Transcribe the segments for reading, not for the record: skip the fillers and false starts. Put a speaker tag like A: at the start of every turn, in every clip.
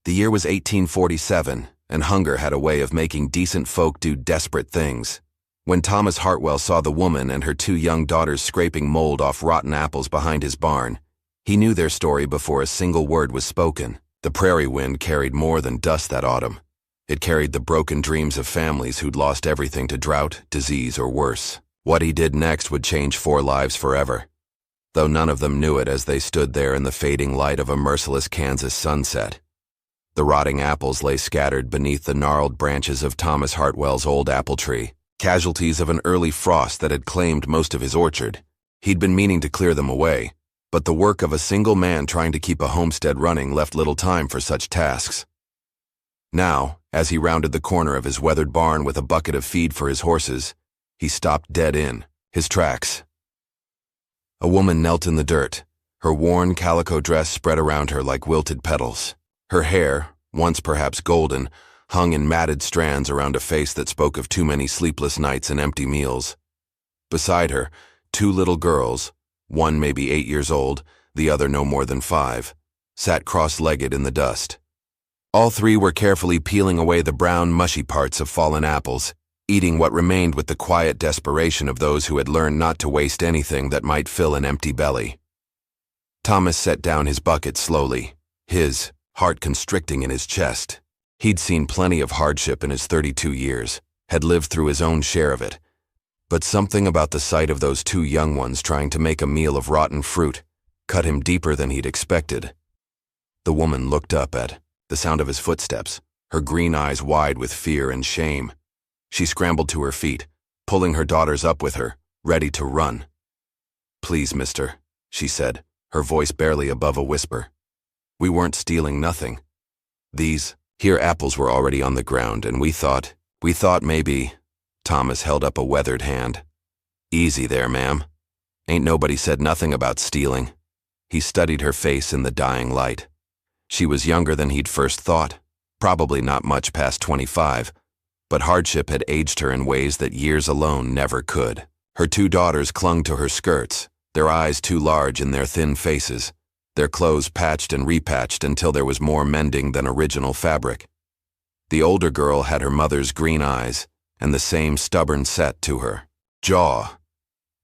A: The year was 1847, and hunger had a way of making decent folk do desperate things. When Thomas Hartwell saw the woman and her 2 young daughters scraping mold off rotten apples behind his barn, he knew their story before a single word was spoken. The prairie wind carried more than dust that autumn. It carried the broken dreams of families who'd lost everything to drought, disease, or worse. What he did next would change 4 lives forever, though none of them knew it as they stood there in the fading light of a merciless Kansas sunset. The rotting apples lay scattered beneath the gnarled branches of Thomas Hartwell's old apple tree, casualties of an early frost that had claimed most of his orchard. He'd been meaning to clear them away, but the work of a single man trying to keep a homestead running left little time for such tasks. Now, as he rounded the corner of his weathered barn with a bucket of feed for his horses, he stopped dead in his tracks. A woman knelt in the dirt, her worn calico dress spread around her like wilted petals. Her hair, once perhaps golden, hung in matted strands around a face that spoke of too many sleepless nights and empty meals. Beside her, 2 little girls, one maybe 8 years old, the other no more than 5, sat cross-legged in the dust. All 3 were carefully peeling away the brown, mushy parts of fallen apples, eating what remained with the quiet desperation of those who had learned not to waste anything that might fill an empty belly. Thomas set down his bucket slowly, his heart constricting in his chest. He'd seen plenty of hardship in his 32 years, had lived through his own share of it, but something about the sight of those 2 young ones trying to make a meal of rotten fruit cut him deeper than he'd expected. The woman looked up at the sound of his footsteps, her green eyes wide with fear and shame. She scrambled to her feet, pulling her daughters up with her, ready to run. "Please, mister," she said, her voice barely above a whisper. "We weren't stealing nothing. Here apples were already on the ground, and we thought maybe—" Thomas held up a weathered hand. "Easy there, ma'am. Ain't nobody said nothing about stealing." He studied her face in the dying light. She was younger than he'd first thought, probably not much past 25, but hardship had aged her in ways that years alone never could. Her 2 daughters clung to her skirts, their eyes too large in their thin faces, their clothes patched and repatched until there was more mending than original fabric. The older girl had her mother's green eyes and the same stubborn set to her jaw.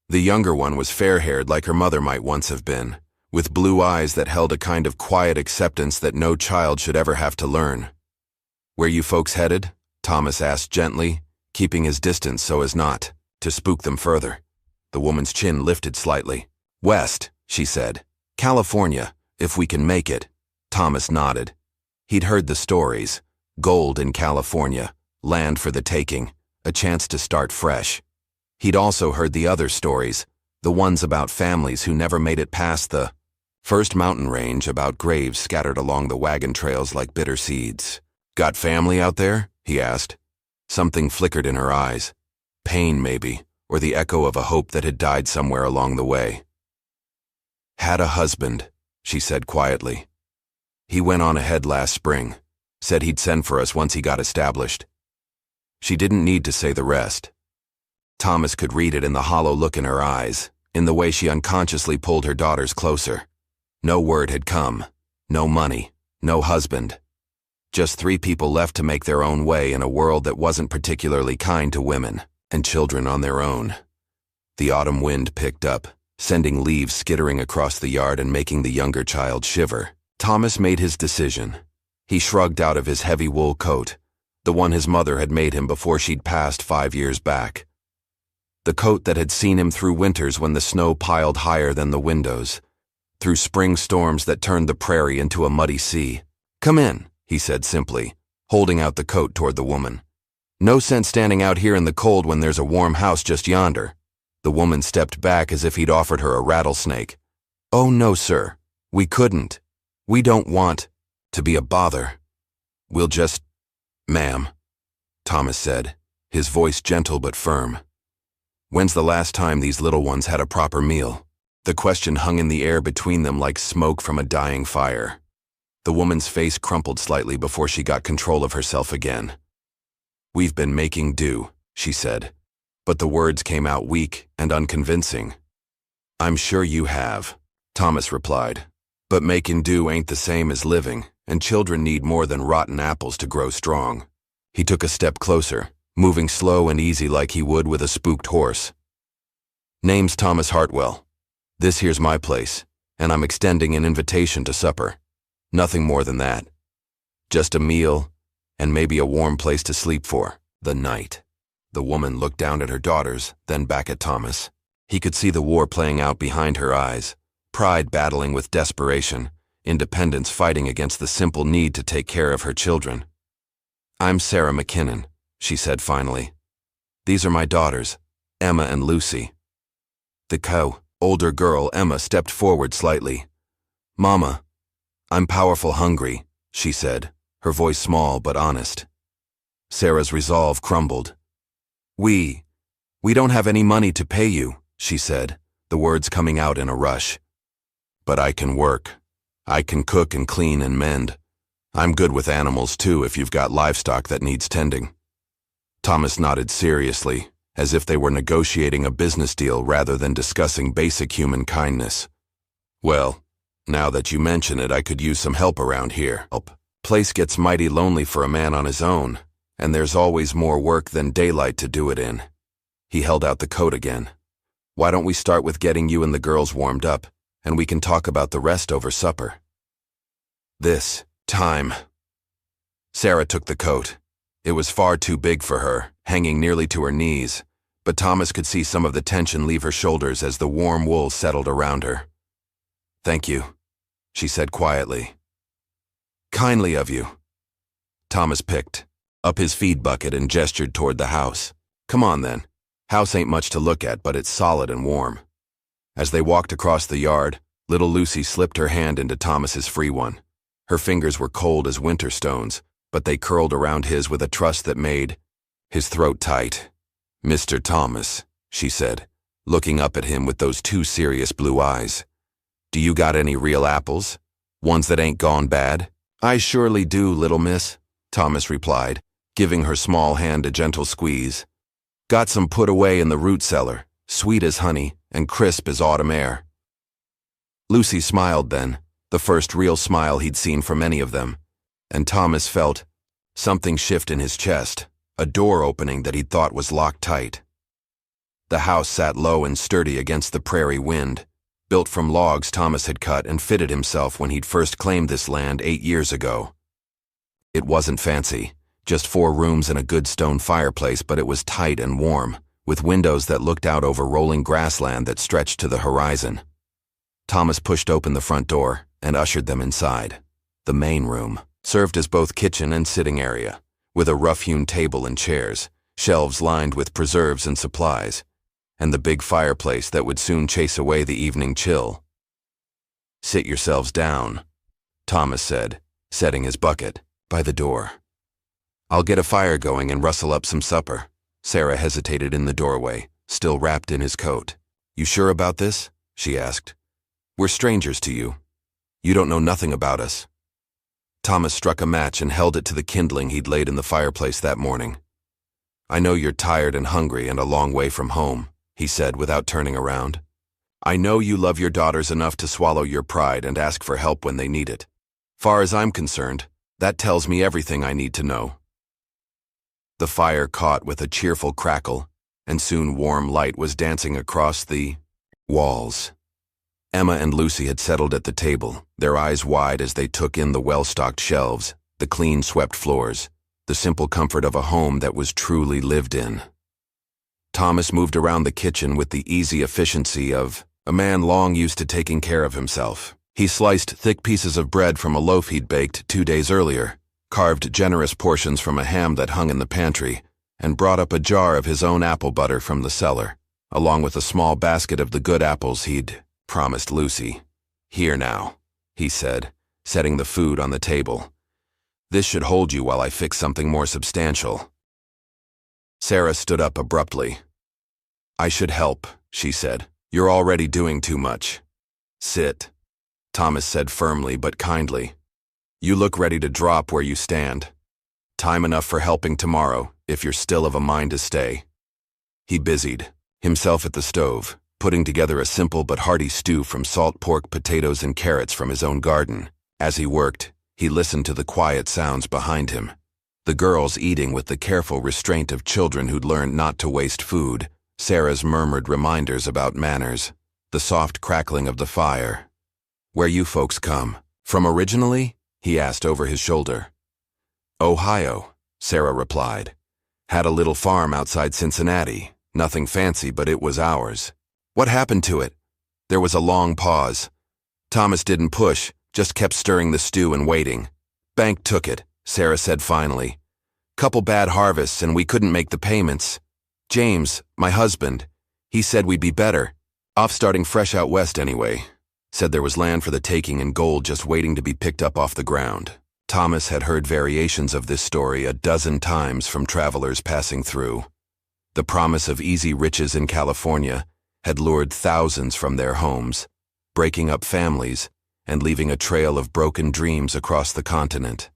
A: The younger one was fair-haired like her mother might once have been, with blue eyes that held a kind of quiet acceptance that no child should ever have to learn. "Where you folks headed?" Thomas asked gently, keeping his distance so as not to spook them further. The woman's chin lifted slightly. "West," she said. "California, if we can make it." Thomas nodded. He'd heard the stories. Gold in California, land for the taking, a chance to start fresh. He'd also heard the other stories, the ones about families who never made it past the first mountain range, about graves scattered along the wagon trails like bitter seeds. "Got family out there?" he asked. Something flickered in her eyes. Pain, maybe, or the echo of a hope that had died somewhere along the way. "Had a husband," she said quietly. "He went on ahead last spring, said he'd send for us once he got established." She didn't need to say the rest. Thomas could read it in the hollow look in her eyes, in the way she unconsciously pulled her daughters closer. No word had come, no money, no husband. Just 3 people left to make their own way in a world that wasn't particularly kind to women, and children on their own. The autumn wind picked up, sending leaves skittering across the yard and making the younger child shiver. Thomas made his decision. He shrugged out of his heavy wool coat, the one his mother had made him before she'd passed 5 years back. The coat that had seen him through winters when the snow piled higher than the windows, through spring storms that turned the prairie into a muddy sea. "Come in," he said simply, holding out the coat toward the woman. "No sense standing out here in the cold when there's a warm house just yonder." The woman stepped back as if he'd offered her a rattlesnake. "Oh no, sir. We couldn't. We don't want to be a bother. We'll just—" "Ma'am," Thomas said, his voice gentle but firm. "When's the last time these little ones had a proper meal?" The question hung in the air between them like smoke from a dying fire. The woman's face crumpled slightly before she got control of herself again. "We've been making do," she said, but the words came out weak and unconvincing. "I'm sure you have," Thomas replied, "but making do ain't the same as living, and children need more than rotten apples to grow strong. He took a step closer, moving slow and easy like he would with a spooked horse. Name's Thomas Hartwell. This here's my place, and I'm extending an invitation to supper. Nothing more than that. Just a meal, and maybe a warm place to sleep for the night. The woman looked down at her daughters, then back at Thomas. He could see the war playing out behind her eyes, pride battling with desperation, independence fighting against the simple need to take care of her children. I'm Sarah McKinnon, she said finally. These are my daughters, Emma and Lucy. The older girl, Emma, stepped forward slightly. Mama, I'm powerful hungry, she said, her voice small but honest. Sarah's resolve crumbled. We don't have any money to pay you, she said, the words coming out in a rush. But I can work. I can cook and clean and mend. I'm good with animals too if you've got livestock that needs tending. Thomas nodded seriously, as if they were negotiating a business deal rather than discussing basic human kindness. Well, now that you mention it, I could use some help around here. Place gets mighty lonely for a man on his own, and there's always more work than daylight to do it in. He held out the coat again. Why don't we start with getting you and the girls warmed up, and we can talk about the rest over supper. This time. Sarah took the coat. It was far too big for her, hanging nearly to her knees, but Thomas could see some of the tension leave her shoulders as the warm wool settled around her. Thank you, she said quietly. Kindly of you. Thomas picked up his feed bucket and gestured toward the house. Come on then. House ain't much to look at, but it's solid and warm. As they walked across the yard, little Lucy slipped her hand into Thomas's free one. Her fingers were cold as winter stones, but they curled around his with a trust that made his throat tight. Mr. Thomas, she said, looking up at him with those two serious blue eyes. Do you got any real apples? Ones that ain't gone bad? I surely do, little miss, Thomas replied, giving her small hand a gentle squeeze. Got some put away in the root cellar, sweet as honey and crisp as autumn air. Lucy smiled then, the first real smile he'd seen from any of them, and Thomas felt something shift in his chest, a door opening that he'd thought was locked tight. The house sat low and sturdy against the prairie wind, built from logs Thomas had cut and fitted himself when he'd first claimed this land 8 years ago. It wasn't fancy, just 4 rooms and a good stone fireplace, but it was tight and warm, with windows that looked out over rolling grassland that stretched to the horizon. Thomas pushed open the front door and ushered them inside. The main room served as both kitchen and sitting area, with a rough-hewn table and chairs, shelves lined with preserves and supplies, and the big fireplace that would soon chase away the evening chill. Sit yourselves down, Thomas said, setting his bucket by the door. I'll get a fire going and rustle up some supper. Sarah hesitated in the doorway, still wrapped in his coat. You sure about this? She asked. We're strangers to you. You don't know nothing about us. Thomas struck a match and held it to the kindling he'd laid in the fireplace that morning. I know you're tired and hungry and a long way from home, he said without turning around. I know you love your daughters enough to swallow your pride and ask for help when they need it. Far as I'm concerned, that tells me everything I need to know. The fire caught with a cheerful crackle, and soon warm light was dancing across the walls. Emma and Lucy had settled at the table, their eyes wide as they took in the well-stocked shelves, the clean swept floors, the simple comfort of a home that was truly lived in. Thomas moved around the kitchen with the easy efficiency of a man long used to taking care of himself. He sliced thick pieces of bread from a loaf he'd baked 2 days earlier, carved generous portions from a ham that hung in the pantry, and brought up a jar of his own apple butter from the cellar, along with a small basket of the good apples he'd promised Lucy. Here now, he said, setting the food on the table. This should hold you while I fix something more substantial. Sarah stood up abruptly. I should help, she said. You're already doing too much. Sit, Thomas said firmly but kindly. You look ready to drop where you stand. Time enough for helping tomorrow, if you're still of a mind to stay. He busied himself at the stove, putting together a simple but hearty stew from salt pork, potatoes, and carrots from his own garden. As he worked, He listened to the quiet sounds behind him. The girls eating with the careful restraint of children who'd learned not to waste food, Sarah's murmured reminders about manners, the soft crackling of the fire. "Where you folks come from originally?" he asked over his shoulder. "Ohio," Sarah replied. "Had a little farm outside Cincinnati. Nothing fancy, but it was ours." "What happened to it?" There was a long pause. Thomas didn't push, just kept stirring the stew and waiting. "Bank took it," Sarah said finally. "Couple bad harvests and we couldn't make the payments. James, my husband, he said we'd be better. Off starting fresh out west anyway. Said there was land for the taking and gold just waiting to be picked up off the ground." Thomas had heard variations of this story a dozen times from travelers passing through. The promise of easy riches in California had lured thousands from their homes, breaking up families and leaving a trail of broken dreams across the continent.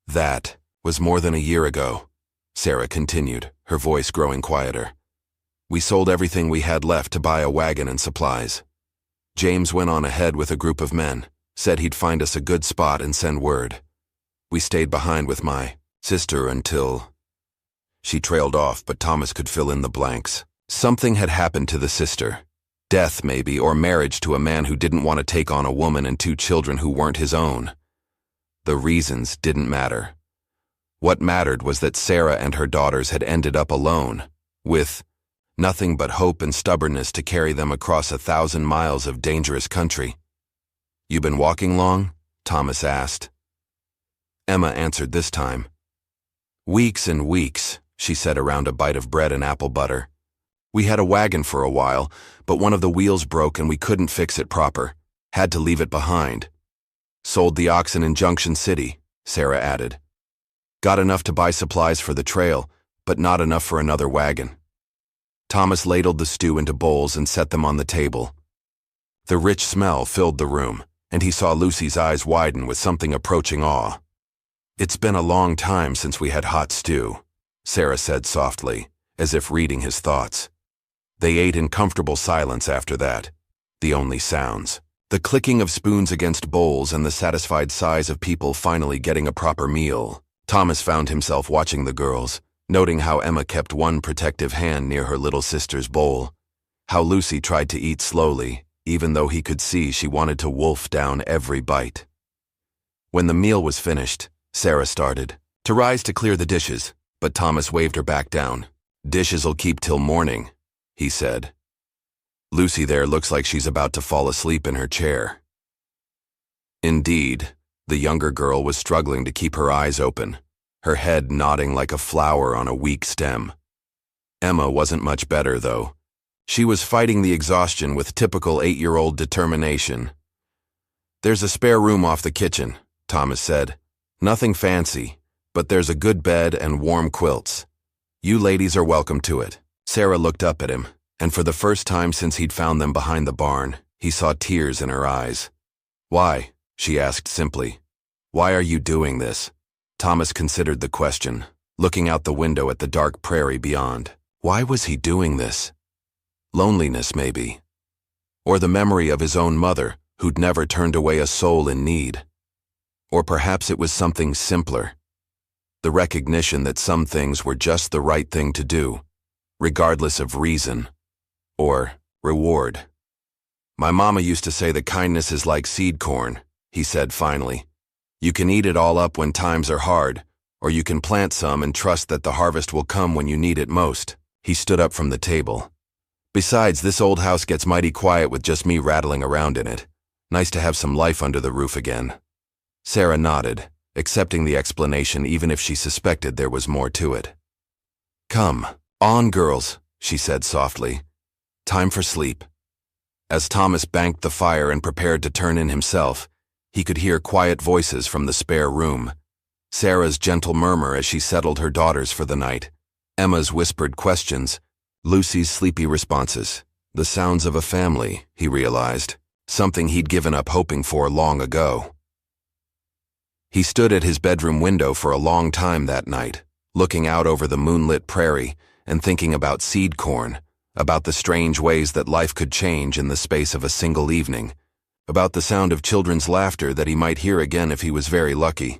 A: "That was more than a year ago," Sarah continued, her voice growing quieter. "We sold everything we had left to buy a wagon and supplies. James went on ahead with a group of men, said he'd find us a good spot and send word. We stayed behind with my sister until—" She trailed off, but Thomas could fill in the blanks. Something had happened to the sister. Death, maybe, or marriage to a man who didn't want to take on a woman and 2 children who weren't his own. The reasons didn't matter. What mattered was that Sarah and her daughters had ended up alone, with nothing but hope and stubbornness to carry them across 1,000 miles of dangerous country. "You been walking long?" Thomas asked. Emma answered this time. "Weeks and weeks," she said around a bite of bread and apple butter. "We had a wagon for a while, but one of the wheels broke and we couldn't fix it proper. Had to leave it behind. Sold the oxen in Junction City," Sarah added. "Got enough to buy supplies for the trail, but not enough for another wagon." Thomas ladled the stew into bowls and set them on the table. The rich smell filled the room, and he saw Lucy's eyes widen with something approaching awe. "It's been a long time since we had hot stew," Sarah said softly, as if reading his thoughts. They ate in comfortable silence after that, the only sounds. The clicking of spoons against bowls and the satisfied sighs of people finally getting a proper meal. Thomas found himself watching the girls, noting how Emma kept one protective hand near her little sister's bowl, how Lucy tried to eat slowly, even though he could see she wanted to wolf down every bite. When the meal was finished, Sarah started to rise to clear the dishes, but Thomas waved her back down. "Dishes'll keep till morning," he said. "Lucy there looks like she's about to fall asleep in her chair." Indeed, the younger girl was struggling to keep her eyes open, her head nodding like a flower on a weak stem. Emma wasn't much better, though. She was fighting the exhaustion with typical 8-year-old determination. "There's a spare room off the kitchen," Thomas said. "Nothing fancy, but there's a good bed and warm quilts. You ladies are welcome to it." Sarah looked up at him, and for the first time since he'd found them behind the barn, he saw tears in her eyes. "Why?" she asked simply. "Why are you doing this?" Thomas considered the question, looking out the window at the dark prairie beyond. Why was he doing this? Loneliness, maybe. Or the memory of his own mother, who'd never turned away a soul in need. Or perhaps it was something simpler. The recognition that some things were just the right thing to do, regardless of reason or reward. "My mama used to say that kindness is like seed corn," he said finally. "You can eat it all up when times are hard, or you can plant some and trust that the harvest will come when you need it most." He stood up from the table. "Besides, this old house gets mighty quiet with just me rattling around in it. Nice to have some life under the roof again." Sarah nodded, accepting the explanation even if she suspected there was more to it. "Come on, girls," she said softly. "Time for sleep." As Thomas banked the fire and prepared to turn in himself, he could hear quiet voices from the spare room. Sarah's gentle murmur as she settled her daughters for the night, Emma's whispered questions, Lucy's sleepy responses. The sounds of a family, he realized, something he'd given up hoping for long ago. He stood at his bedroom window for a long time that night, looking out over the moonlit prairie and thinking about seed corn, about the strange ways that life could change in the space of a single evening, about the sound of children's laughter that he might hear again if he was very lucky.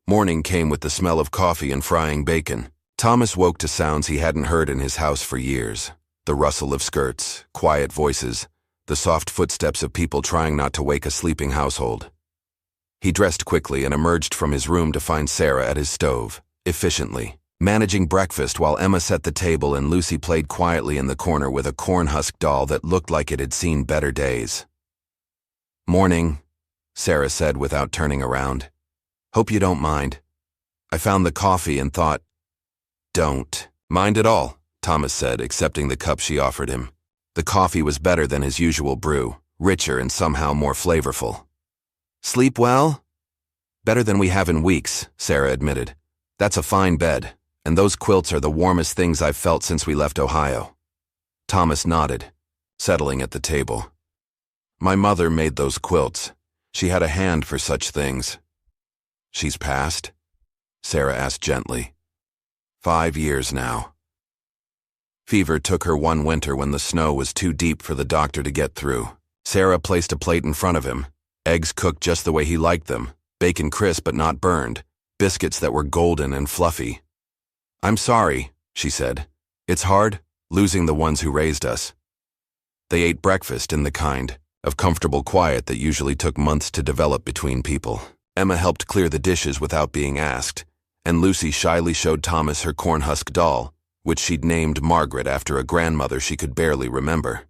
A: Morning came with the smell of coffee and frying bacon. Thomas woke to sounds he hadn't heard in his house for years. The rustle of skirts, quiet voices, the soft footsteps of people trying not to wake a sleeping household. He dressed quickly and emerged from his room to find Sarah at his stove, efficiently, managing breakfast while Emma set the table and Lucy played quietly in the corner with a corn-husk doll that looked like it had seen better days. "Morning," Sarah said without turning around. "Hope you don't mind. I found the coffee and thought—" "Don't mind at all," Thomas said, accepting the cup she offered him. The coffee was better than his usual brew, richer and somehow more flavorful. "Sleep well?" "Better than we have in weeks," Sarah admitted. "That's a fine bed, and those quilts are the warmest things I've felt since we left Ohio." Thomas nodded, settling at the table. "My mother made those quilts. She had a hand for such things." "She's passed?" Sarah asked gently. 5 years now. Fever took her one winter when the snow was too deep for the doctor to get through. Sarah placed a plate in front of him, eggs cooked just the way he liked them, bacon crisp but not burned, biscuits that were golden and fluffy. "I'm sorry," she said. "It's hard, losing the ones who raised us." They ate breakfast in the kind of comfortable quiet that usually took months to develop between people. Emma helped clear the dishes without being asked, and Lucy shyly showed Thomas her cornhusk doll, which she'd named Margaret after a grandmother she could barely remember.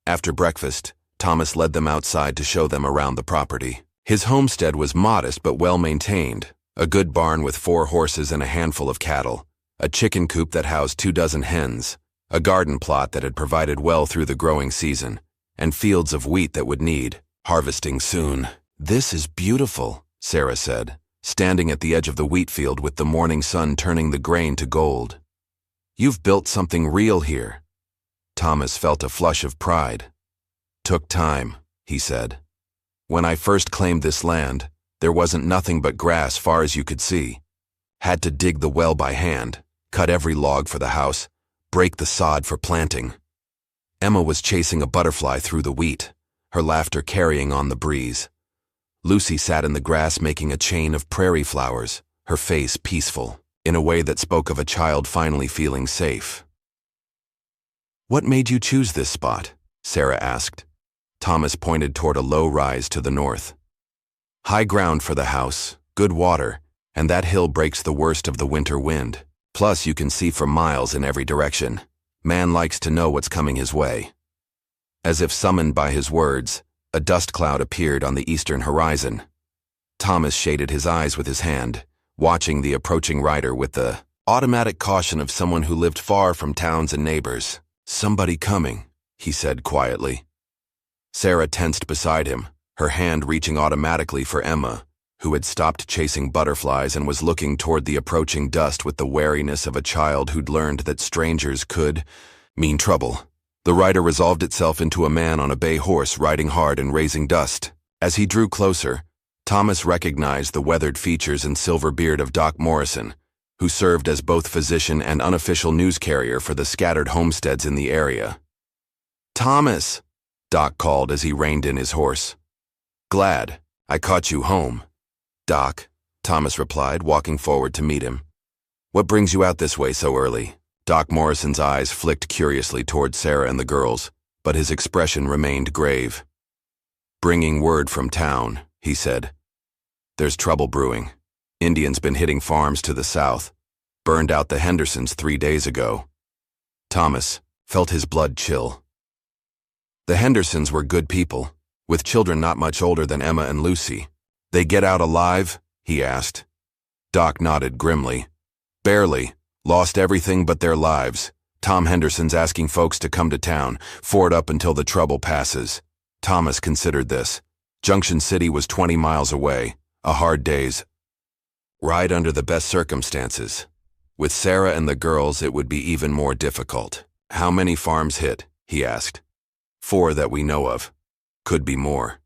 A: After breakfast, Thomas led them outside to show them around the property. His homestead was modest but well-maintained, a good barn with 4 horses and a handful of cattle, a chicken coop that housed 24 hens, a garden plot that had provided well through the growing season, and fields of wheat that would need harvesting soon. "This is beautiful," Sarah said, standing at the edge of the wheat field with the morning sun turning the grain to gold. "You've built something real here." Thomas felt a flush of pride. "Took time," he said. "When I first claimed this land, there wasn't nothing but grass far as you could see. Had to dig the well by hand, cut every log for the house, break the sod for planting." Emma was chasing a butterfly through the wheat, her laughter carrying on the breeze. Lucy sat in the grass making a chain of prairie flowers, her face peaceful, in a way that spoke of a child finally feeling safe. "What made you choose this spot?" Sarah asked. Thomas pointed toward a low rise to the north. "High ground for the house, good water, and that hill breaks the worst of the winter wind. Plus you can see for miles in every direction. Man likes to know what's coming his way." As if summoned by his words, a dust cloud appeared on the eastern horizon. Thomas shaded his eyes with his hand, watching the approaching rider with the automatic caution of someone who lived far from towns and neighbors. "Somebody coming," he said quietly. Sarah tensed beside him, her hand reaching automatically for Emma, who had stopped chasing butterflies and was looking toward the approaching dust with the wariness of a child who'd learned that strangers could mean trouble. The rider resolved itself into a man on a bay horse riding hard and raising dust. As he drew closer, Thomas recognized the weathered features and silver beard of Doc Morrison, who served as both physician and unofficial news carrier for the scattered homesteads in the area. "Thomas," Doc called as he reined in his horse. "Glad I caught you home." "Doc," Thomas replied, walking forward to meet him. "What brings you out this way so early?" Doc Morrison's eyes flicked curiously toward Sarah and the girls, but his expression remained grave. "Bringing word from town," he said. "There's trouble brewing. Indians been hitting farms to the south. Burned out the Hendersons 3 days ago." Thomas felt his blood chill. The Hendersons were good people, with children not much older than Emma and Lucy. "They get out alive?" he asked. Doc nodded grimly. "Barely. Lost everything but their lives. Tom Henderson's asking folks to come to town, ford up until the trouble passes." Thomas considered this. Junction City was 20 miles away, a hard day's ride under the best circumstances. With Sarah and the girls, it would be even more difficult. "How many farms hit?" he asked. 4 that we know of. Could be more."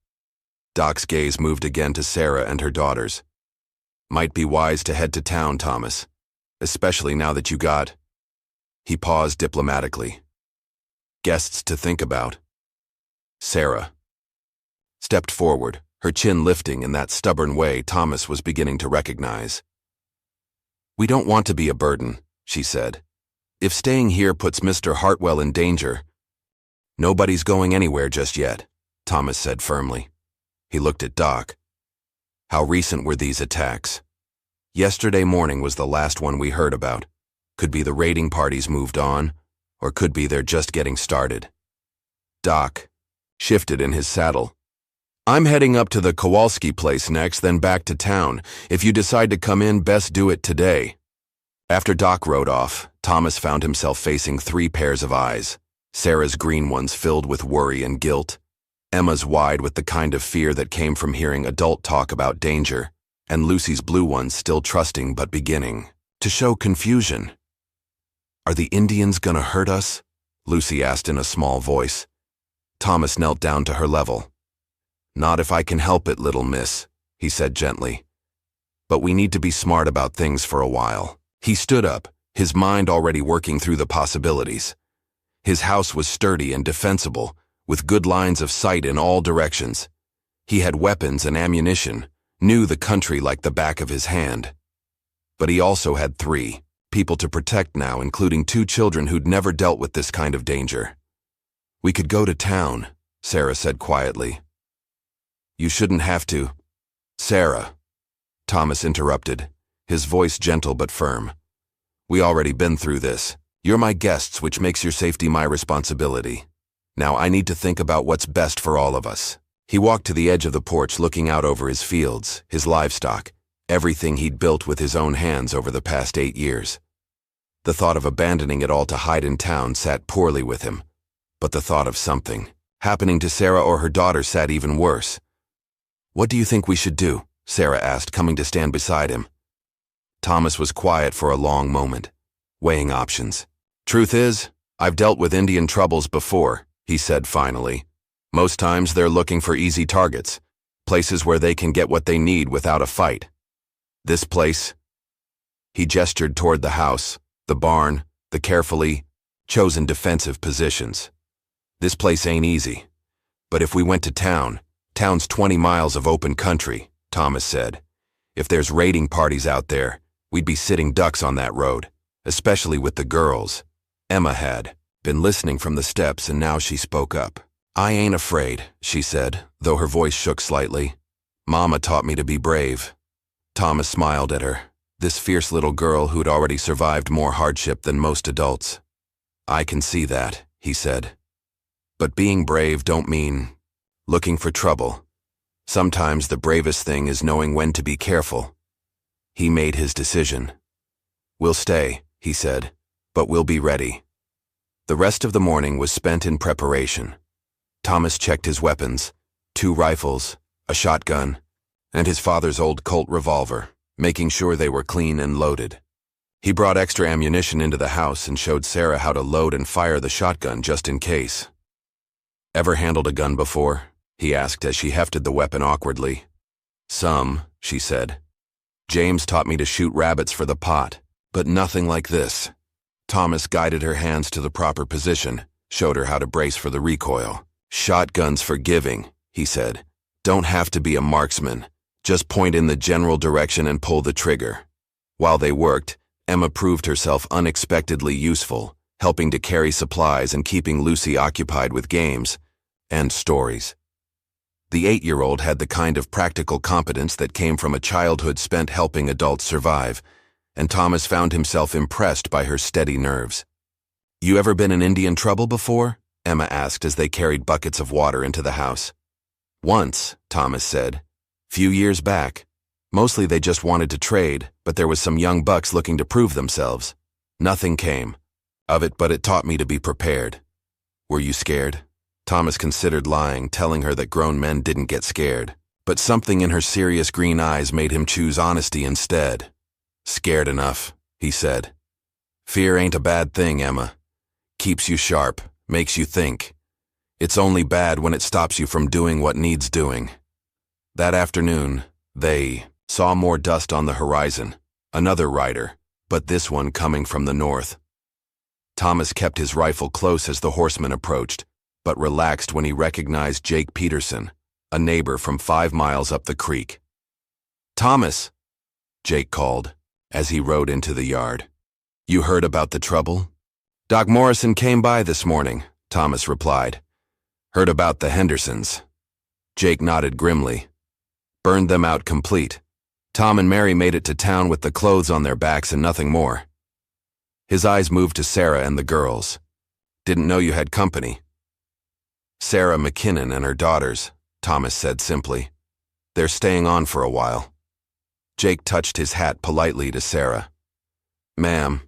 A: Doc's gaze moved again to Sarah and her daughters. "Might be wise to head to town, Thomas. Especially now that you got—" He paused diplomatically. "Guests to think about." "Sarah." stepped forward, her chin lifting in that stubborn way Thomas was beginning to recognize. "We don't want to be a burden," she said. "If staying here puts Mr. Hartwell in danger—" "Nobody's going anywhere just yet," Thomas said firmly. He looked at Doc. "How recent were these attacks?" "Yesterday morning was the last one we heard about. Could be the raiding parties moved on, or could be they're just getting started." Doc shifted in his saddle. "I'm heading up to the Kowalski place next, then back to town. If you decide to come in, best do it today." After Doc rode off, Thomas found himself facing 3 pairs of eyes. Sarah's green ones filled with worry and guilt, Emma's wide with the kind of fear that came from hearing adult talk about danger, and Lucy's blue ones still trusting but beginning to show confusion. "Are the Indians gonna hurt us?" Lucy asked in a small voice. Thomas knelt down to her level. "Not if I can help it, little miss," he said gently. "But we need to be smart about things for a while." He stood up, his mind already working through the possibilities. His house was sturdy and defensible, with good lines of sight in all directions. He had weapons and ammunition, knew the country like the back of his hand. But he also had 3 people to protect now, including 2 children who'd never dealt with this kind of danger. "We could go to town," Sarah said quietly. "You shouldn't have to." "Sarah," Thomas interrupted, his voice gentle but firm. "We already been through this. You're my guests, which makes your safety my responsibility. Now I need to think about what's best for all of us." He walked to the edge of the porch, looking out over his fields, his livestock, everything he'd built with his own hands over the past 8 years. The thought of abandoning it all to hide in town sat poorly with him, but the thought of something happening to Sarah or her daughter sat even worse. "What do you think we should do?" Sarah asked, coming to stand beside him. Thomas was quiet for a long moment, weighing options. "Truth is, I've dealt with Indian troubles before," he said finally. "Most times they're looking for easy targets, places where they can get what they need without a fight. This place—" He gestured toward the house, the barn, the carefully chosen defensive positions. "This place ain't easy. But if we went to town's 20 miles of open country," Thomas said. "If there's raiding parties out there, we'd be sitting ducks on that road, especially with the girls." Emma had been listening from the steps, and now she spoke up. "I ain't afraid," she said, though her voice shook slightly. "Mama taught me to be brave." Thomas smiled at her, this fierce little girl who'd already survived more hardship than most adults. "I can see that," he said. "But being brave don't mean looking for trouble. Sometimes the bravest thing is knowing when to be careful." He made his decision. "We'll stay," he said, "but we'll be ready." The rest of the morning was spent in preparation. Thomas checked his weapons, 2 rifles, a shotgun, and his father's old Colt revolver, making sure they were clean and loaded. He brought extra ammunition into the house and showed Sarah how to load and fire the shotgun just in case. "Ever handled a gun before?" he asked as she hefted the weapon awkwardly. "Some," she said. "James taught me to shoot rabbits for the pot, but nothing like this." Thomas guided her hands to the proper position, showed her how to brace for the recoil. "Shotgun's forgiving," he said. "Don't have to be a marksman. Just point in the general direction and pull the trigger." While they worked, Emma proved herself unexpectedly useful, helping to carry supplies and keeping Lucy occupied with games and stories. The 8-year-old had the kind of practical competence that came from a childhood spent helping adults survive, and Thomas found himself impressed by her steady nerves. "You ever been in Indian trouble before?" Emma asked as they carried buckets of water into the house. "Once," Thomas said. "Few years back. Mostly they just wanted to trade, but there was some young bucks looking to prove themselves. Nothing came of it, but it taught me to be prepared." "Were you scared?" Thomas considered lying, telling her that grown men didn't get scared, but something in her serious green eyes made him choose honesty instead. "Scared enough," he said. "Fear ain't a bad thing, Emma. Keeps you sharp, makes you think. It's only bad when it stops you from doing what needs doing." That afternoon, they saw more dust on the horizon, another rider, but this one coming from the north. Thomas kept his rifle close as the horseman approached, but relaxed when he recognized Jake Peterson, a neighbor from 5 miles up the creek. "Thomas," Jake called, as he rode into the yard. "You heard about the trouble?" "Doc Morrison came by this morning," Thomas replied. "Heard about the Hendersons." Jake nodded grimly. "Burned them out complete. Tom and Mary made it to town with the clothes on their backs and nothing more." His eyes moved to Sarah and the girls. "Didn't know you had company." "Sarah McKinnon and her daughters," Thomas said simply. "They're staying on for a while." Jake touched his hat politely to Sarah. "Ma'am,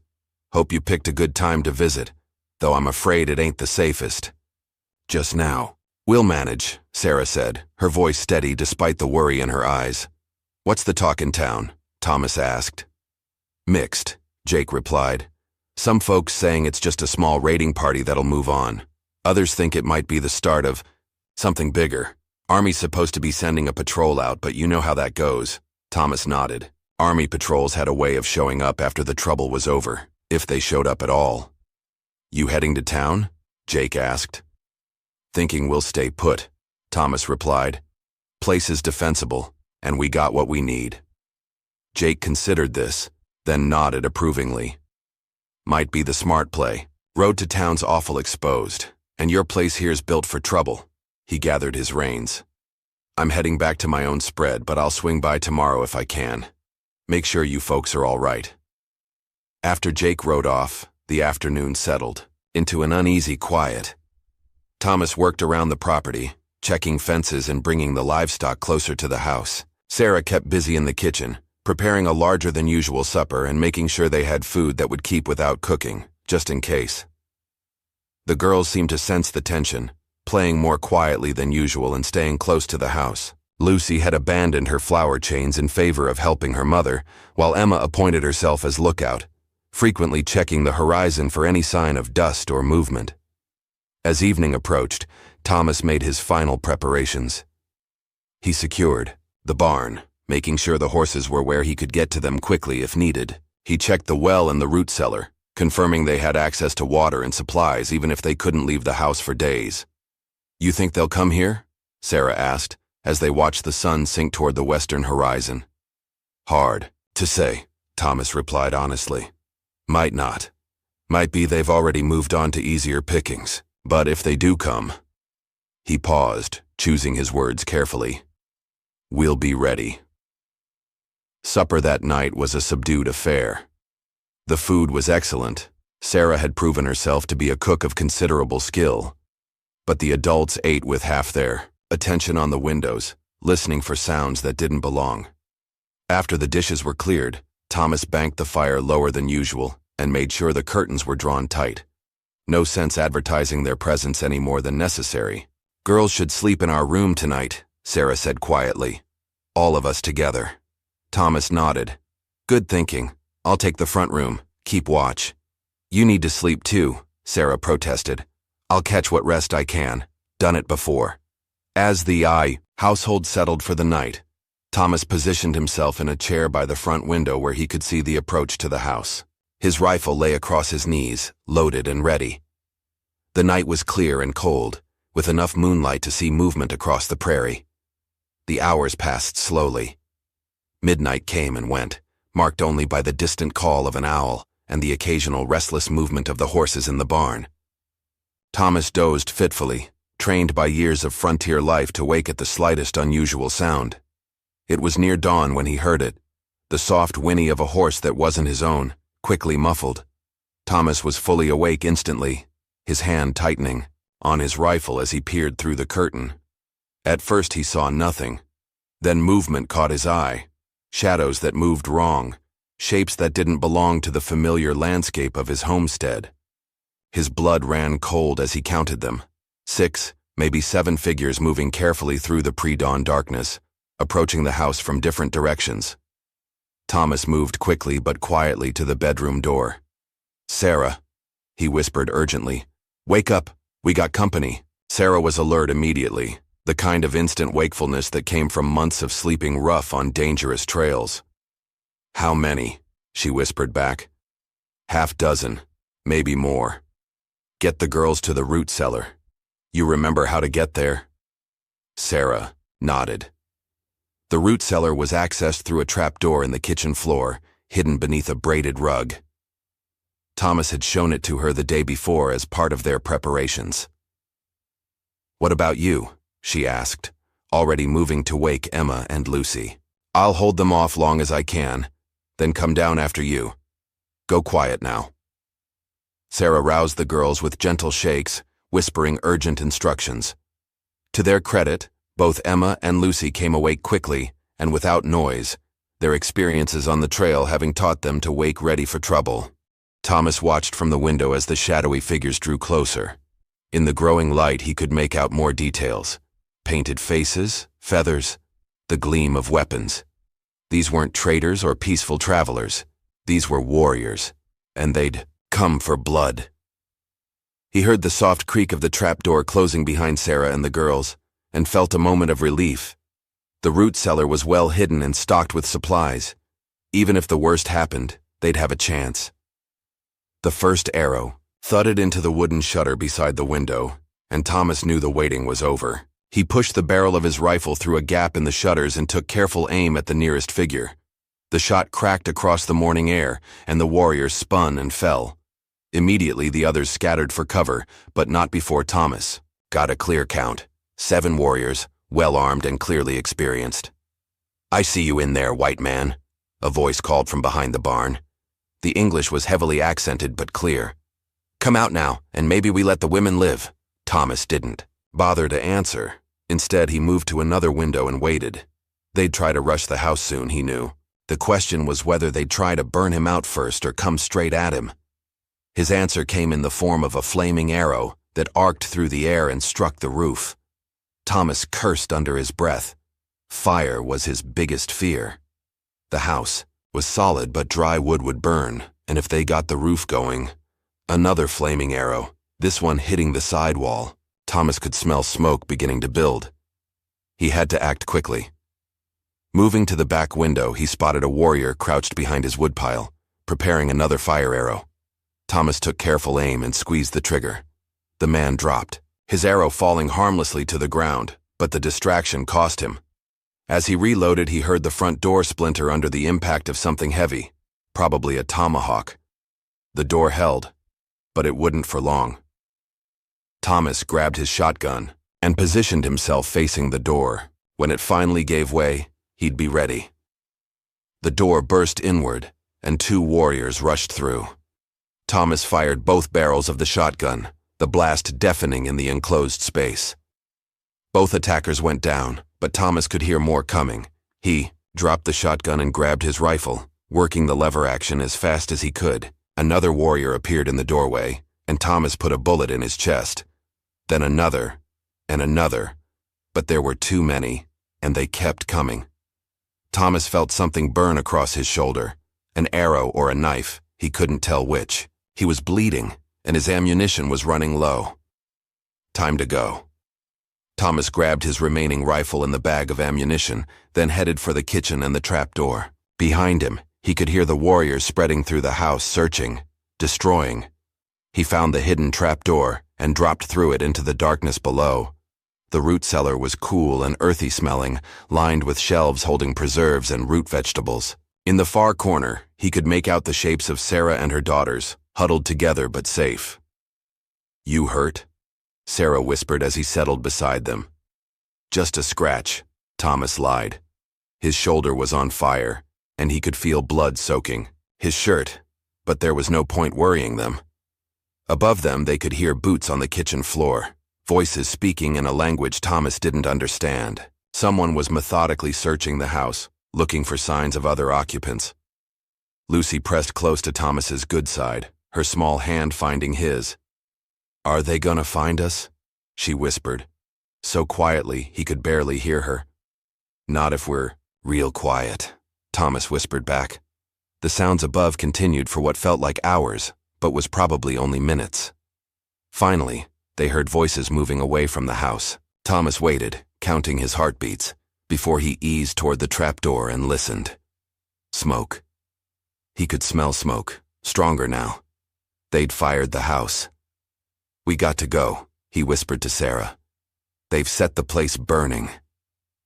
A: hope you picked a good time to visit, though I'm afraid it ain't the safest." "Just now. We'll manage," Sarah said, her voice steady despite the worry in her eyes. "What's the talk in town?" Thomas asked. "Mixed," Jake replied. "Some folks saying it's just a small raiding party that'll move on. Others think it might be the start of something bigger. Army's supposed to be sending a patrol out, but you know how that goes." Thomas nodded. Army patrols had a way of showing up after the trouble was over, if they showed up at all. "You heading to town?" Jake asked. "Thinking we'll stay put," Thomas replied. "Place is defensible, and we got what we need." Jake considered this, then nodded approvingly. "Might be the smart play. Road to town's awful exposed, and your place here's built for trouble." He gathered his reins. "I'm heading back to my own spread, but I'll swing by tomorrow if I can. Make sure you folks are all right." After Jake rode off, the afternoon settled into an uneasy quiet. Thomas worked around the property, checking fences and bringing the livestock closer to the house. Sarah kept busy in the kitchen, preparing a larger-than-usual supper and making sure they had food that would keep without cooking, just in case. The girls seemed to sense the tension, playing more quietly than usual and staying close to the house. Lucy had abandoned her flower chains in favor of helping her mother, while Emma appointed herself as lookout, frequently checking the horizon for any sign of dust or movement. As evening approached, Thomas made his final preparations. He secured the barn, making sure the horses were where he could get to them quickly if needed. He checked the well and the root cellar, confirming they had access to water and supplies even if they couldn't leave the house for days. "You think they'll come here?" Sarah asked, as they watched the sun sink toward the western horizon. "Hard to say," Thomas replied honestly. "Might not. Might be they've already moved on to easier pickings. But if they do come..." He paused, choosing his words carefully. "We'll be ready." Supper that night was a subdued affair. The food was excellent. Sarah had proven herself to be a cook of considerable skill. But the adults ate with half their attention on the windows, listening for sounds that didn't belong. After the dishes were cleared, Thomas banked the fire lower than usual and made sure the curtains were drawn tight. No sense advertising their presence any more than necessary. "Girls should sleep in our room tonight," Sarah said quietly. "All of us together." Thomas nodded. "Good thinking. I'll take the front room. Keep watch." "You need to sleep too," Sarah protested. "I'll catch what rest I can. Done it before." As the household settled for the night, Thomas positioned himself in a chair by the front window where he could see the approach to the house. His rifle lay across his knees, loaded and ready. The night was clear and cold, with enough moonlight to see movement across the prairie. The hours passed slowly. Midnight came and went, marked only by the distant call of an owl and the occasional restless movement of the horses in the barn. Thomas dozed fitfully, trained by years of frontier life to wake at the slightest unusual sound. It was near dawn when he heard it, the soft whinny of a horse that wasn't his own, quickly muffled. Thomas was fully awake instantly, his hand tightening on his rifle as he peered through the curtain. At first he saw nothing. Then movement caught his eye, shadows that moved wrong, shapes that didn't belong to the familiar landscape of his homestead. His blood ran cold as he counted them. 6, maybe 7 figures moving carefully through the pre-dawn darkness, approaching the house from different directions. Thomas moved quickly but quietly to the bedroom door. "Sarah," he whispered urgently. "Wake up, we got company." Sarah was alert immediately, the kind of instant wakefulness that came from months of sleeping rough on dangerous trails. "How many?" she whispered back. "Half-dozen, maybe more. Get the girls to the root cellar. You remember how to get there?" Sarah nodded. The root cellar was accessed through a trapdoor in the kitchen floor, hidden beneath a braided rug. Thomas had shown it to her the day before as part of their preparations. "What about you?" she asked, already moving to wake Emma and Lucy. "I'll hold them off long as I can, then come down after you. Go quiet now." Sarah roused the girls with gentle shakes, whispering urgent instructions. To their credit, both Emma and Lucy came awake quickly and without noise, their experiences on the trail having taught them to wake ready for trouble. Thomas watched from the window as the shadowy figures drew closer. In the growing light, he could make out more details. Painted faces, feathers, the gleam of weapons. These weren't traders or peaceful travelers. These were warriors, and they'd come for blood. He heard the soft creak of the trapdoor closing behind Sarah and the girls, and felt a moment of relief. The root cellar was well hidden and stocked with supplies. Even if the worst happened, they'd have a chance. The first arrow thudded into the wooden shutter beside the window, and Thomas knew the waiting was over. He pushed the barrel of his rifle through a gap in the shutters and took careful aim at the nearest figure. The shot cracked across the morning air, and the warrior spun and fell. Immediately, the others scattered for cover, but not before Thomas got a clear count. 7 warriors, well-armed and clearly experienced. "I see you in there, white man," a voice called from behind the barn. The English was heavily accented but clear. "Come out now, and maybe we let the women live." Thomas didn't bother to answer. Instead, he moved to another window and waited. They'd try to rush the house soon, he knew. The question was whether they'd try to burn him out first or come straight at him. His answer came in the form of a flaming arrow that arced through the air and struck the roof. Thomas cursed under his breath. Fire was his biggest fear. The house was solid, but dry wood would burn, and if they got the roof going... Another flaming arrow, this one hitting the side wall. Thomas could smell smoke beginning to build. He had to act quickly. Moving to the back window, he spotted a warrior crouched behind his woodpile, preparing another fire arrow. Thomas took careful aim and squeezed the trigger. The man dropped, his arrow falling harmlessly to the ground, but the distraction cost him. As he reloaded, he heard the front door splinter under the impact of something heavy, probably a tomahawk. The door held, but it wouldn't for long. Thomas grabbed his shotgun and positioned himself facing the door. When it finally gave way, he'd be ready. The door burst inward, and 2 warriors rushed through. Thomas fired both barrels of the shotgun, the blast deafening in the enclosed space. Both attackers went down, but Thomas could hear more coming. He dropped the shotgun and grabbed his rifle, working the lever action as fast as he could. Another warrior appeared in the doorway, and Thomas put a bullet in his chest. Then another, and another, but there were too many, and they kept coming. Thomas felt something burn across his shoulder, an arrow or a knife, he couldn't tell which. He was bleeding, and his ammunition was running low. Time to go. Thomas grabbed his remaining rifle and the bag of ammunition, then headed for the kitchen and the trapdoor. Behind him, he could hear the warriors spreading through the house, searching, destroying. He found the hidden trapdoor and dropped through it into the darkness below. The root cellar was cool and earthy smelling, lined with shelves holding preserves and root vegetables. In the far corner, he could make out the shapes of Sarah and her daughters, huddled together but safe. "You hurt?" Sarah whispered as he settled beside them. "Just a scratch," Thomas lied. His shoulder was on fire, and he could feel blood soaking his shirt, but there was no point worrying them. Above them, they could hear boots on the kitchen floor, voices speaking in a language Thomas didn't understand. Someone was methodically searching the house, looking for signs of other occupants. Lucy pressed close to Thomas's good side, her small hand finding his. "Are they gonna find us?" she whispered, so quietly he could barely hear her. "Not if we're real quiet," Thomas whispered back. The sounds above continued for what felt like hours, but was probably only minutes. Finally, they heard voices moving away from the house. Thomas waited, counting his heartbeats, before he eased toward the trapdoor and listened. Smoke. He could smell smoke, stronger now. They'd fired the house. "We got to go," he whispered to Sarah. "They've set the place burning."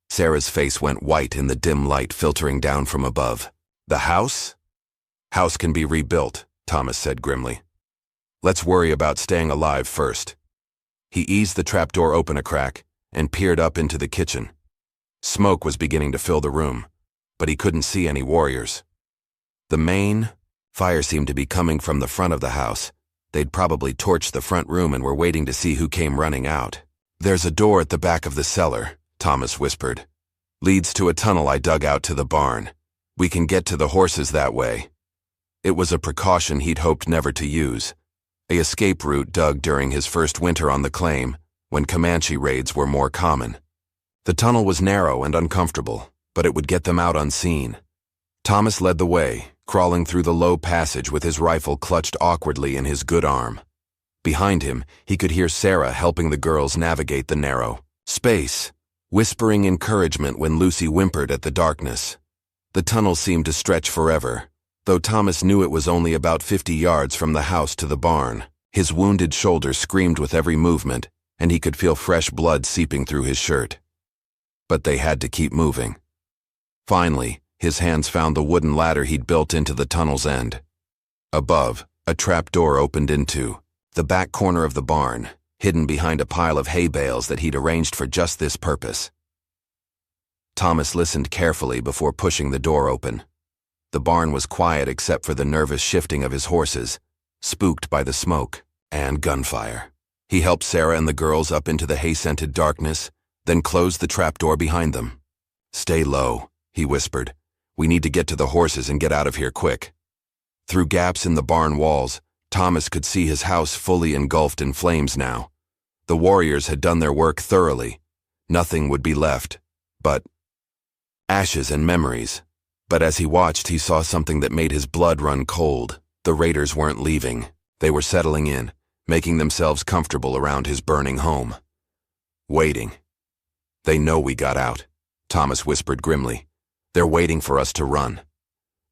A: Sarah's face went white in the dim light filtering down from above. The house? House can be rebuilt, Thomas said grimly. Let's worry about staying alive first. He eased the trapdoor open a crack and peered up into the kitchen. Smoke was beginning to fill the room, but he couldn't see any warriors. The main fire seemed to be coming from the front of the house. They'd probably torched the front room and were waiting to see who came running out. There's a door at the back of the cellar, Thomas whispered. Leads to a tunnel I dug out to the barn. We can get to the horses that way. It was a precaution he'd hoped never to use. A escape route dug during his first winter on the claim, when Comanche raids were more common. The tunnel was narrow and uncomfortable, but it would get them out unseen. Thomas led the way, crawling through the low passage with his rifle clutched awkwardly in his good arm. Behind him, he could hear Sarah helping the girls navigate the narrow space, whispering encouragement when Lucy whimpered at the darkness. The tunnel seemed to stretch forever, though Thomas knew it was only about 50 yards from the house to the barn. His wounded shoulder screamed with every movement, and he could feel fresh blood seeping through his shirt. But they had to keep moving. Finally, his hands found the wooden ladder he'd built into the tunnel's end. Above, a trap door opened into the back corner of the barn, hidden behind a pile of hay bales that he'd arranged for just this purpose. Thomas listened carefully before pushing the door open. The barn was quiet except for the nervous shifting of his horses, spooked by the smoke and gunfire. He helped Sarah and the girls up into the hay-scented darkness, then closed the trapdoor behind them. Stay low, he whispered. We need to get to the horses and get out of here quick. Through gaps in the barn walls, Thomas could see his house fully engulfed in flames now. The warriors had done their work thoroughly. Nothing would be left but ashes and memories. But as he watched, he saw something that made his blood run cold. The raiders weren't leaving. They were settling in, making themselves comfortable around his burning home. Waiting. They know we got out, Thomas whispered grimly. They're waiting for us to run.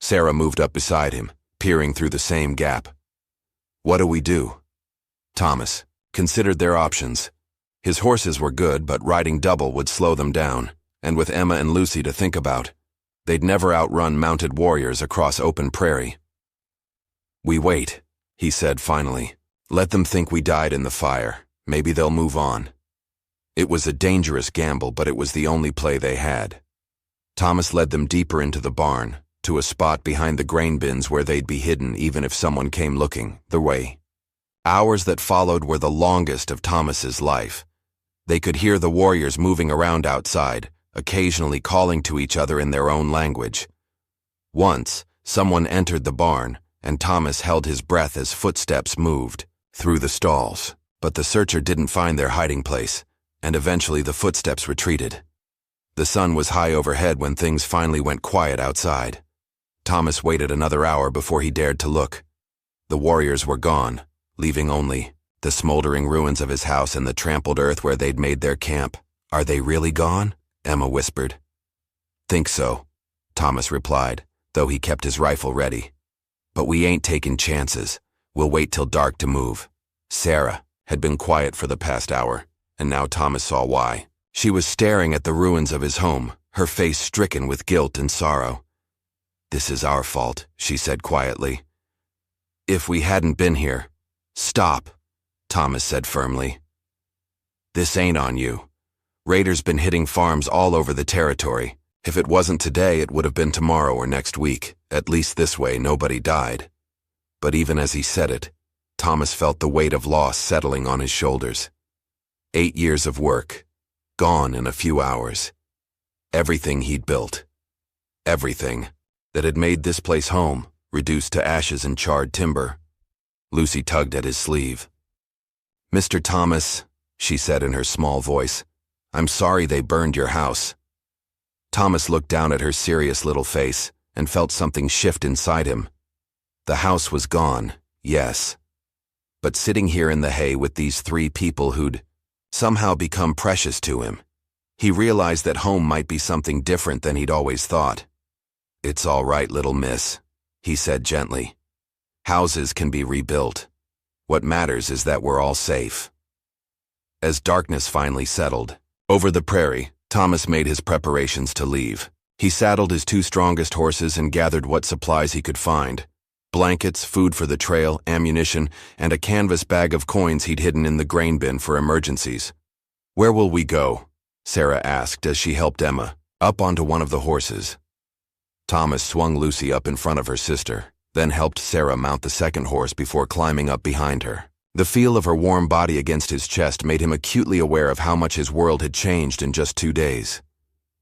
A: Sarah moved up beside him, peering through the same gap. What do we do? Thomas considered their options. His horses were good, but riding double would slow them down, and with Emma and Lucy to think about, they'd never outrun mounted warriors across open prairie. We wait, he said finally. Let them think we died in the fire. Maybe they'll move on. It was a dangerous gamble, but it was the only play they had. Thomas led them deeper into the barn, to a spot behind the grain bins where they'd be hidden even if someone came looking the way. Hours that followed were the longest of Thomas's life. They could hear the warriors moving around outside, occasionally calling to each other in their own language. Once, someone entered the barn, and Thomas held his breath as footsteps moved through the stalls. But the searcher didn't find their hiding place, and eventually the footsteps retreated. The sun was high overhead when things finally went quiet outside. Thomas waited another hour before he dared to look. The warriors were gone, leaving only the smoldering ruins of his house and the trampled earth where they'd made their camp. Are they really gone? Emma whispered. Think so, Thomas replied, though he kept his rifle ready. But we ain't taking chances. We'll wait till dark to move. Sarah had been quiet for the past hour, and now Thomas saw why. She was staring at the ruins of his home, her face stricken with guilt and sorrow. This is our fault, she said quietly. If we hadn't been here. Stop, Thomas said firmly. This ain't on you. Raiders been hitting farms all over the territory. If it wasn't today, it would have been tomorrow or next week. At least this way nobody died. But even as he said it, Thomas felt the weight of loss settling on his shoulders. 8 years of work, gone in a few hours. Everything he'd built. Everything that had made this place home, reduced to ashes and charred timber. Lucy tugged at his sleeve. Mr. Thomas, she said in her small voice, I'm sorry they burned your house. Thomas looked down at her serious little face and felt something shift inside him. The house was gone, yes. But sitting here in the hay with these 3 people who'd somehow become precious to him, he realized that home might be something different than he'd always thought. It's all right, little miss, he said gently. Houses can be rebuilt. What matters is that we're all safe. As darkness finally settled over the prairie, Thomas made his preparations to leave. He saddled his two strongest horses and gathered what supplies he could find: blankets, food for the trail, ammunition, and a canvas bag of coins he'd hidden in the grain bin for emergencies. "Where will we go?" Sarah asked as she helped Emma up onto one of the horses. Thomas swung Lucy up in front of her sister, then helped Sarah mount the second horse before climbing up behind her. The feel of her warm body against his chest made him acutely aware of how much his world had changed in just 2 days.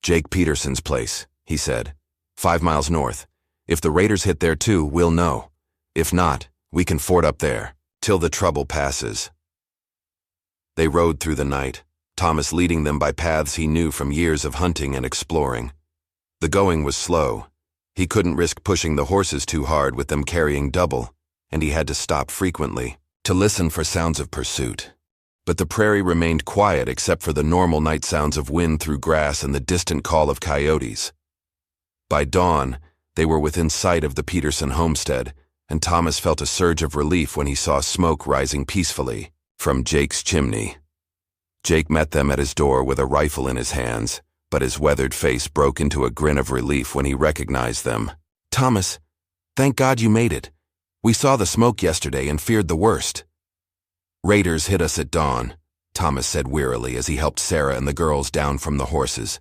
A: "Jake Peterson's place," he said. 5 miles north. If the raiders hit there too, we'll know. If not, we can ford up there, till the trouble passes." They rode through the night, Thomas leading them by paths he knew from years of hunting and exploring. The going was slow. He couldn't risk pushing the horses too hard with them carrying double, and he had to stop frequently to listen for sounds of pursuit. But the prairie remained quiet except for the normal night sounds of wind through grass and the distant call of coyotes. By dawn, they were within sight of the Peterson homestead, and Thomas felt a surge of relief when he saw smoke rising peacefully from Jake's chimney. Jake met them at his door with a rifle in his hands, but his weathered face broke into a grin of relief when he recognized them. "Thomas, thank God you made it. We saw the smoke yesterday and feared the worst." "Raiders hit us at dawn," Thomas said wearily as he helped Sarah and the girls down from the horses.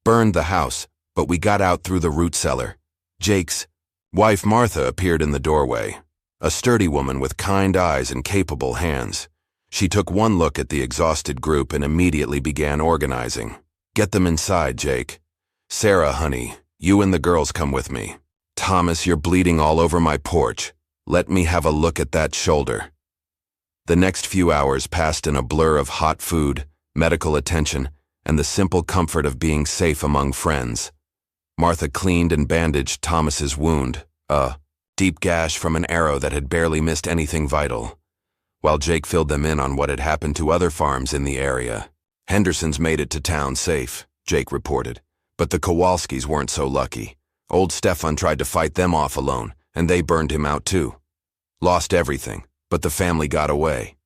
A: "Burned the house, but we got out through the root cellar." Jake's wife Martha appeared in the doorway, a sturdy woman with kind eyes and capable hands. She took one look at the exhausted group and immediately began organizing. "Get them inside, Jake. Sarah, honey, you and the girls come with me. Thomas, you're bleeding all over my porch. Let me have a look at that shoulder." The next few hours passed in a blur of hot food, medical attention, and the simple comfort of being safe among friends. Martha cleaned and bandaged Thomas's wound, a deep gash from an arrow that had barely missed anything vital, while Jake filled them in on what had happened to other farms in the area. "Henderson's made it to town safe," Jake reported, "but the Kowalskis weren't so lucky. Old Stefan tried to fight them off alone, and they burned him out too. Lost everything, but the family got away."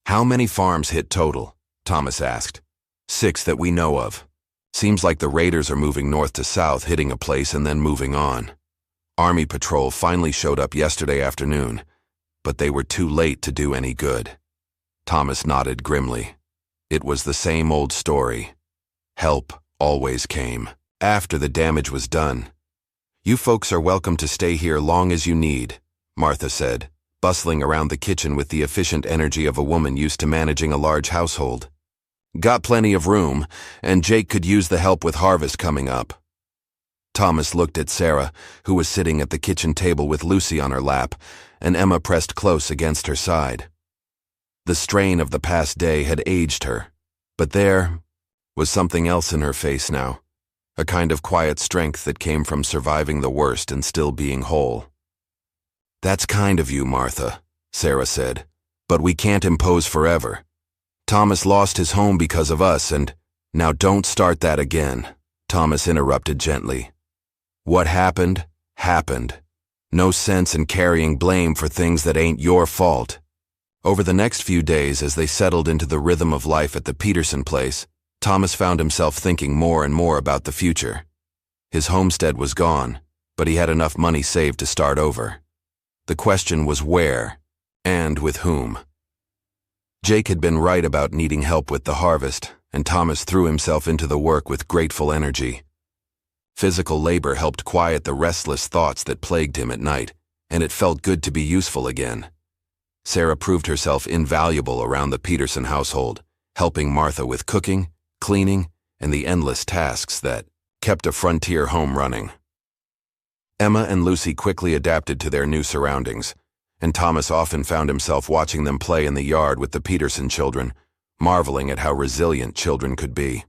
A: "How many farms hit total?" Thomas asked. "6 that we know of. Seems like the raiders are moving north to south, hitting a place and then moving on. Army patrol finally showed up yesterday afternoon, but they were too late to do any good." Thomas nodded grimly. It was the same old story. Help always came after the damage was done. "You folks are welcome to stay here long as you need," Martha said, bustling around the kitchen with the efficient energy of a woman used to managing a large household. "Got plenty of room, and Jake could use the help with harvest coming up." Thomas looked at Sarah, who was sitting at the kitchen table with Lucy on her lap, and Emma pressed close against her side. The strain of the past day had aged her, but there was something else in her face now, a kind of quiet strength that came from surviving the worst and still being whole. "That's kind of you, Martha," Sarah said, "but we can't impose forever. Thomas lost his home because of us, and now don't start that again," Thomas interrupted gently. "What happened, happened. No sense in carrying blame for things that ain't your fault." Over the next few days, as they settled into the rhythm of life at the Peterson place, Thomas found himself thinking more and more about the future. His homestead was gone, but he had enough money saved to start over. The question was where, and with whom. Jake had been right about needing help with the harvest, and Thomas threw himself into the work with grateful energy. Physical labor helped quiet the restless thoughts that plagued him at night, and it felt good to be useful again. Sarah proved herself invaluable around the Peterson household, helping Martha with cooking, cleaning, and the endless tasks that kept a frontier home running. Emma and Lucy quickly adapted to their new surroundings, and Thomas often found himself watching them play in the yard with the Peterson children, marveling at how resilient children could be.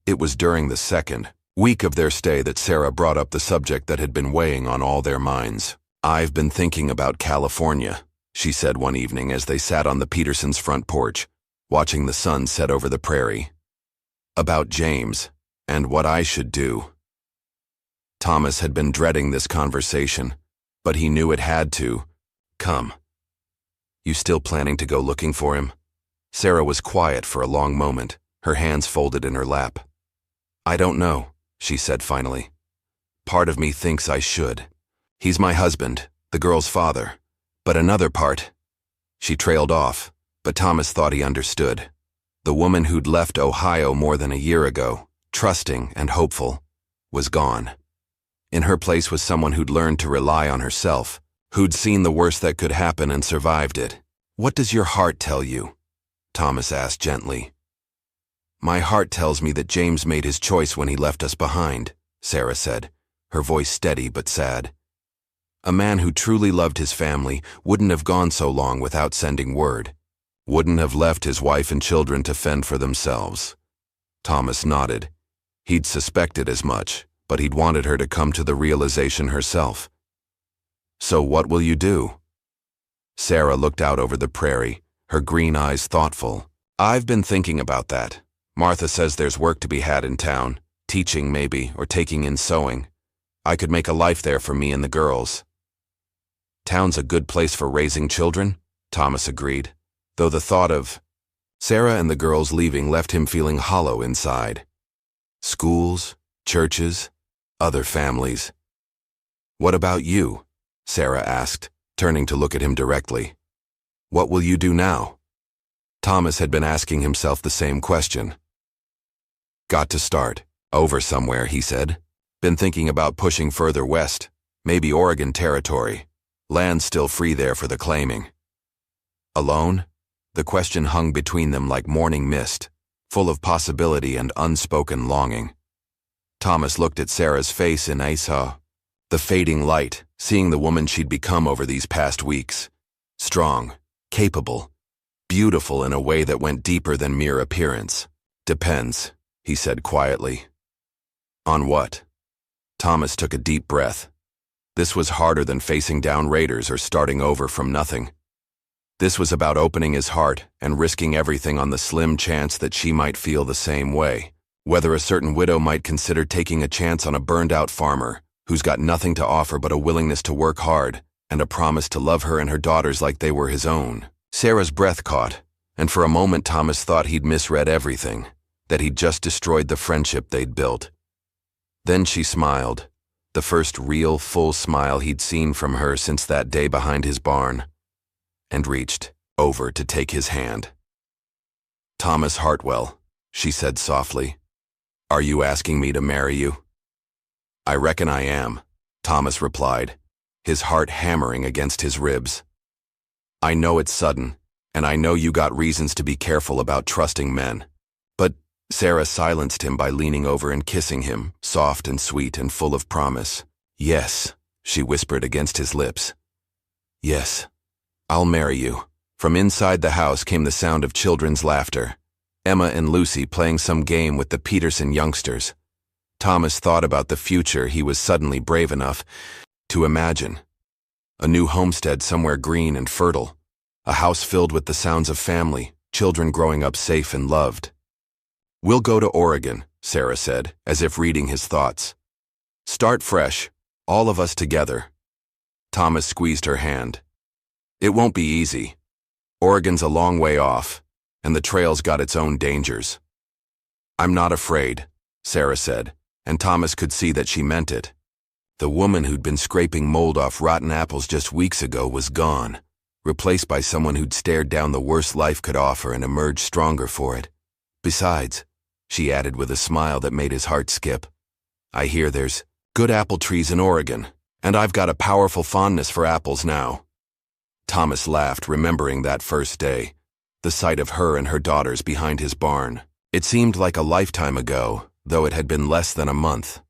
A: It was during the second week of their stay that Sarah brought up the subject that had been weighing on all their minds. "I've been thinking about California," she said one evening as they sat on the Petersons' front porch, watching the sun set over the prairie. "About James, and what I should do." Thomas had been dreading this conversation, but he knew it had to come. "You still planning to go looking for him?" Sarah was quiet for a long moment, her hands folded in her lap. I don't know, she said finally. Part of me thinks I should. He's my husband, the girl's father. But another part. She trailed off, but Thomas thought he understood. The woman who'd left Ohio more than a year ago, trusting and hopeful, was gone. In her place was someone who'd learned to rely on herself, who'd seen the worst that could happen and survived it. What does your heart tell you? Thomas asked gently. My heart tells me that James made his choice when he left us behind, Sarah said, her voice steady but sad. A man who truly loved his family wouldn't have gone so long without sending word, wouldn't have left his wife and children to fend for themselves. Thomas nodded. He'd suspected as much, but he'd wanted her to come to the realization herself. So what will you do? Sarah looked out over the prairie, her green eyes thoughtful. I've been thinking about that. Martha says there's work to be had in town, teaching maybe, or taking in sewing. I could make a life there for me and the girls. Town's a good place for raising children, Thomas agreed, though the thought of Sarah and the girls leaving left him feeling hollow inside. Schools, churches, other families. What about you? Sarah asked, turning to look at him directly. What will you do now? Thomas had been asking himself the same question. Got to start over somewhere, he said. Been thinking about pushing further west, maybe Oregon territory. Land's still free there for the claiming. Alone? The question hung between them like morning mist, full of possibility and unspoken longing. Thomas looked at Sarah's face and I saw the fading light, seeing the woman she'd become over these past weeks. Strong, capable, beautiful in a way that went deeper than mere appearance. Depends, he said quietly. On what? Thomas took a deep breath. This was harder than facing down raiders or starting over from nothing. This was about opening his heart and risking everything on the slim chance that she might feel the same way. Whether a certain widow might consider taking a chance on a burned-out farmer who's got nothing to offer but a willingness to work hard and a promise to love her and her daughters like they were his own. Sarah's breath caught, and for a moment Thomas thought he'd misread everything, that he'd just destroyed the friendship they'd built. Then she smiled, the first real, full smile he'd seen from her since that day behind his barn, and reached over to take his hand. Thomas Hartwell, she said softly, are you asking me to marry you? I reckon I am, Thomas replied, his heart hammering against his ribs. I know it's sudden, and I know you got reasons to be careful about trusting men. But Sarah silenced him by leaning over and kissing him, soft and sweet and full of promise. Yes, she whispered against his lips. Yes, I'll marry you. From inside the house came the sound of children's laughter. Emma and Lucy playing some game with the Peterson youngsters. Thomas thought about the future he was suddenly brave enough to imagine. A new homestead somewhere green and fertile. A house filled with the sounds of family, children growing up safe and loved. We'll go to Oregon, Sarah said, as if reading his thoughts. Start fresh, all of us together. Thomas squeezed her hand. It won't be easy. Oregon's a long way off, and the trail's got its own dangers. I'm not afraid, Sarah said, and Thomas could see that she meant it. The woman who'd been scraping mold off rotten apples just weeks ago was gone, replaced by someone who'd stared down the worst life could offer and emerged stronger for it. Besides, she added with a smile that made his heart skip, I hear there's good apple trees in Oregon, and I've got a powerful fondness for apples now. Thomas laughed, remembering that first day, the sight of her and her daughters behind his barn. It seemed like a lifetime ago, though it had been less than a month.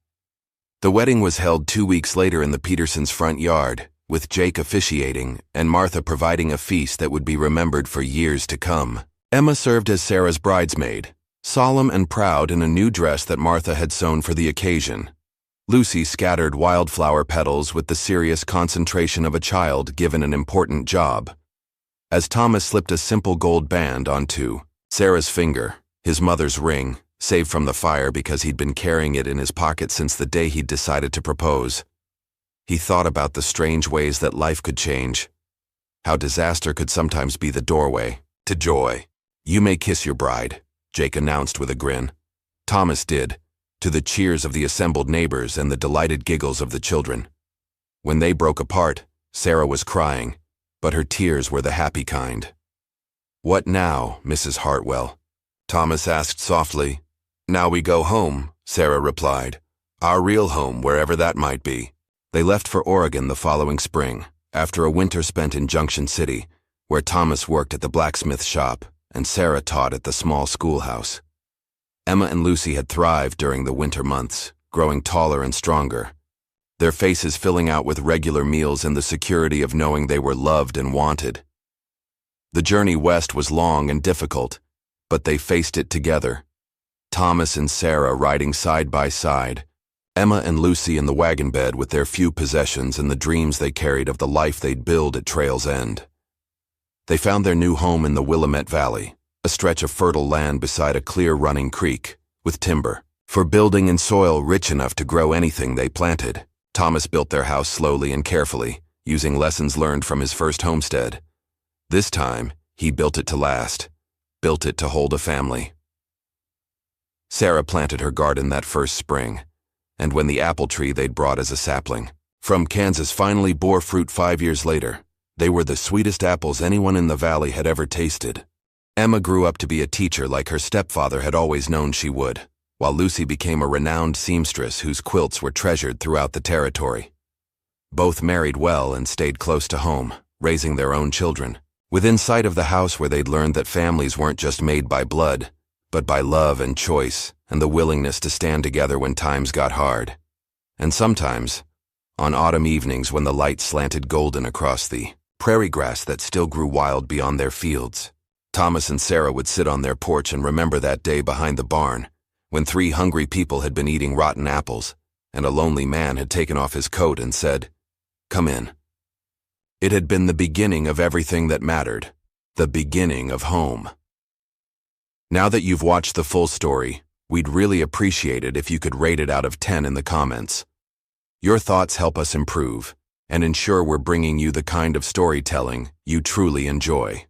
A: The wedding was held 2 weeks later in the Petersons' front yard, with Jake officiating and Martha providing a feast that would be remembered for years to come. Emma served as Sarah's bridesmaid, solemn and proud in a new dress that Martha had sewn for the occasion. Lucy scattered wildflower petals with the serious concentration of a child given an important job. As Thomas slipped a simple gold band onto Sarah's finger, his mother's ring, saved from the fire because he'd been carrying it in his pocket since the day he'd decided to propose, he thought about the strange ways that life could change, how disaster could sometimes be the doorway to joy. You may kiss your bride, Jake announced with a grin. Thomas did, to the cheers of the assembled neighbors and the delighted giggles of the children. When they broke apart, Sarah was crying, but her tears were the happy kind. "What now, Mrs. Hartwell?" Thomas asked softly. "Now we go home," Sarah replied. "Our real home, wherever that might be." They left for Oregon the following spring, after a winter spent in Junction City, where Thomas worked at the blacksmith shop and Sarah taught at the small schoolhouse. Emma and Lucy had thrived during the winter months, growing taller and stronger, their faces filling out with regular meals and the security of knowing they were loved and wanted. The journey west was long and difficult, but they faced it together. Thomas and Sarah riding side by side, Emma and Lucy in the wagon bed with their few possessions and the dreams they carried of the life they'd build at Trail's End. They found their new home in the Willamette Valley, a stretch of fertile land beside a clear running creek, with timber for building and soil rich enough to grow anything they planted. Thomas built their house slowly and carefully, using lessons learned from his first homestead. This time, he built it to last, built it to hold a family. Sarah planted her garden that first spring, and when the apple tree they'd brought as a sapling from Kansas finally bore fruit 5 years later, they were the sweetest apples anyone in the valley had ever tasted. Emma grew up to be a teacher like her stepfather had always known she would, while Lucy became a renowned seamstress whose quilts were treasured throughout the territory. Both married well and stayed close to home, raising their own children, within sight of the house where they'd learned that families weren't just made by blood, but by love and choice and the willingness to stand together when times got hard. And sometimes, on autumn evenings when the light slanted golden across the prairie grass that still grew wild beyond their fields, Thomas and Sarah would sit on their porch and remember that day behind the barn, when 3 hungry people had been eating rotten apples, and a lonely man had taken off his coat and said, "Come in." It had been the beginning of everything that mattered, the beginning of home. Now that you've watched the full story, we'd really appreciate it if you could rate it out of 10 in the comments. Your thoughts help us improve and ensure we're bringing you the kind of storytelling you truly enjoy.